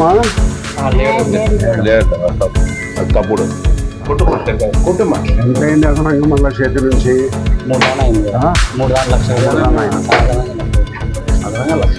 కుటుంబమా? తప్పుడు కుటుంబం ఎంత అయింది అదనంగా మళ్ళీ చేతి నుంచి? 3 అయింది. 3 లక్షలు అదనంగా లక్ష.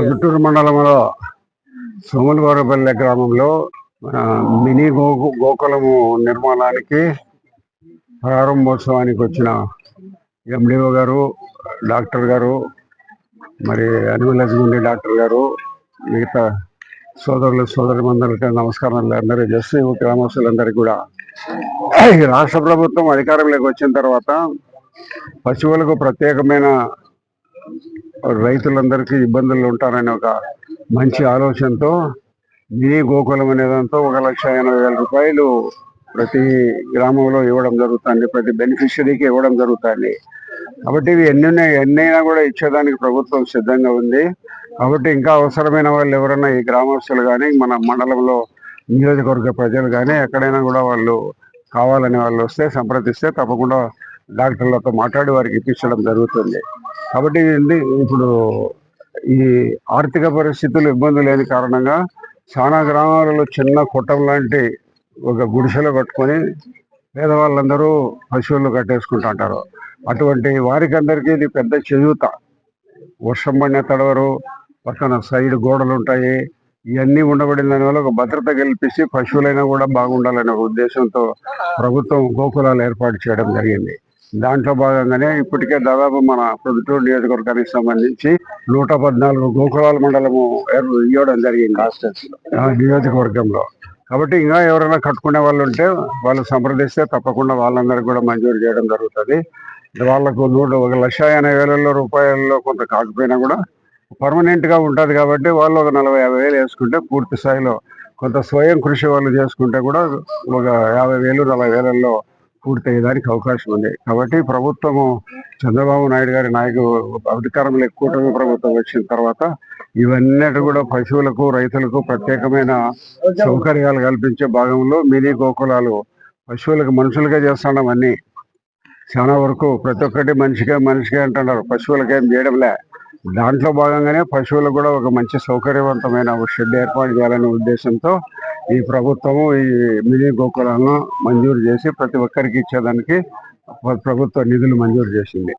గుంటూరు మండలంలో సోములవారపల్లె గ్రామంలో మినీ గోకులము నిర్మాణానికి ప్రారంభోత్సవానికి వచ్చిన ఎండిఓ గారు, డాక్టర్ గారు, మరి అనిమలజీ డాక్టర్ గారు, మిగతా సోదరులందరికీ నమస్కారాలు అందరూ చేస్తూ గ్రామస్తులందరికీ కూడా ఈ రాష్ట్ర ప్రభుత్వం అధికారంలోకి వచ్చిన తర్వాత పశువులకు ప్రత్యేకమైన రైతులందరికీ ఇబ్బందులు ఉంటారనే ఒక మంచి ఆలోచనతో మినీ గోకులం అనే దాంతో 1,80,000 రూపాయలు ప్రతి గ్రామంలో ఇవ్వడం జరుగుతుంది, ప్రతి బెనిఫిషరీకి ఇవ్వడం జరుగుతుంది. కాబట్టి ఇవి ఎన్నైనా కూడా ఇచ్చేదానికి ప్రభుత్వం సిద్ధంగా ఉంది. కాబట్టి ఇంకా అవసరమైన వాళ్ళు ఎవరైనా ఈ గ్రామస్తులు కానీ మన మండలంలో నియోజకవర్గ ప్రజలు కానీ ఎక్కడైనా కూడా వాళ్ళు కావాలని వాళ్ళు వస్తే సంప్రదిస్తే తప్పకుండా డాక్టర్లతో మాట్లాడి వారికి ఇప్పించడం జరుగుతుంది. కాబట్టి ఇప్పుడు ఈ ఆర్థిక పరిస్థితులు ఇబ్బంది లేని కారణంగా చాలా గ్రామాలలో చిన్న కుట్టం లాంటి ఒక గుడిసెలో కట్టుకొని పేదవాళ్ళందరూ పశువులు కట్టేసుకుంటుంటారు. అటువంటి వారికి అందరికీ ఇది పెద్ద చేయూత. వర్షం పడిన తడవరు, పక్కన సైడ్ గోడలు ఉంటాయి, ఇవన్నీ ఉండబడిన దానివల్ల ఒక భద్రత కల్పించి పశువులైనా కూడా బాగుండాలనే ఉద్దేశంతో ప్రభుత్వం గోకులాలు ఏర్పాటు చేయడం జరిగింది. దాంట్లో భాగంగానే ఇప్పటికే దాదాపు మన ప్రొద్దుటూరు నియోజకవర్గానికి సంబంధించి 114 గోకులాల మండలము ఇవ్వడం జరిగింది ఆ నియోజకవర్గంలో. కాబట్టి ఇంకా ఎవరైనా కట్టుకునే వాళ్ళు ఉంటే వాళ్ళు సంప్రదిస్తే తప్పకుండా వాళ్ళందరికీ కూడా మంజూరు చేయడం జరుగుతుంది. వాళ్ళకు 1,80,000 రూపాయల్లో కొంత కాకపోయినా కూడా పర్మనెంట్ గా ఉంటది కాబట్టి వాళ్ళు ఒక 40,000-50,000 వేసుకుంటే పూర్తి స్థాయిలో కొంత స్వయం కృషి వాళ్ళు చేసుకుంటే కూడా ఒక 50,000-40,000లో పూర్తి అయ్యేదానికి అవకాశం ఉంది. కాబట్టి ప్రభుత్వము చంద్రబాబు నాయుడు గారి అధికారంలో కూటమి ప్రభుత్వం వచ్చిన తర్వాత ఇవన్నీ కూడా పశువులకు రైతులకు ప్రత్యేకమైన సౌకర్యాలు కల్పించే భాగంలో మినీ గోకులాలు పశువులకు మనుషులుగా చేస్తున్నాం. అన్ని చాలా వరకు ప్రతి ఒక్కటి మనిషికే అంటున్నారు, పశువులకేం చేయడంలే. దాంట్లో భాగంగానే పశువులకు కూడా ఒక మంచి సౌకర్యవంతమైన షెడ్ ఏర్పాటు చేయాలనే ఉద్దేశంతో ఈ ప్రభుత్వము ఈ మినీ గోకులాలను మంజూరు చేసి ప్రతి ఒక్కరికి ఇచ్చేదానికి ప్రభుత్వ నిధులు మంజూరు చేసింది.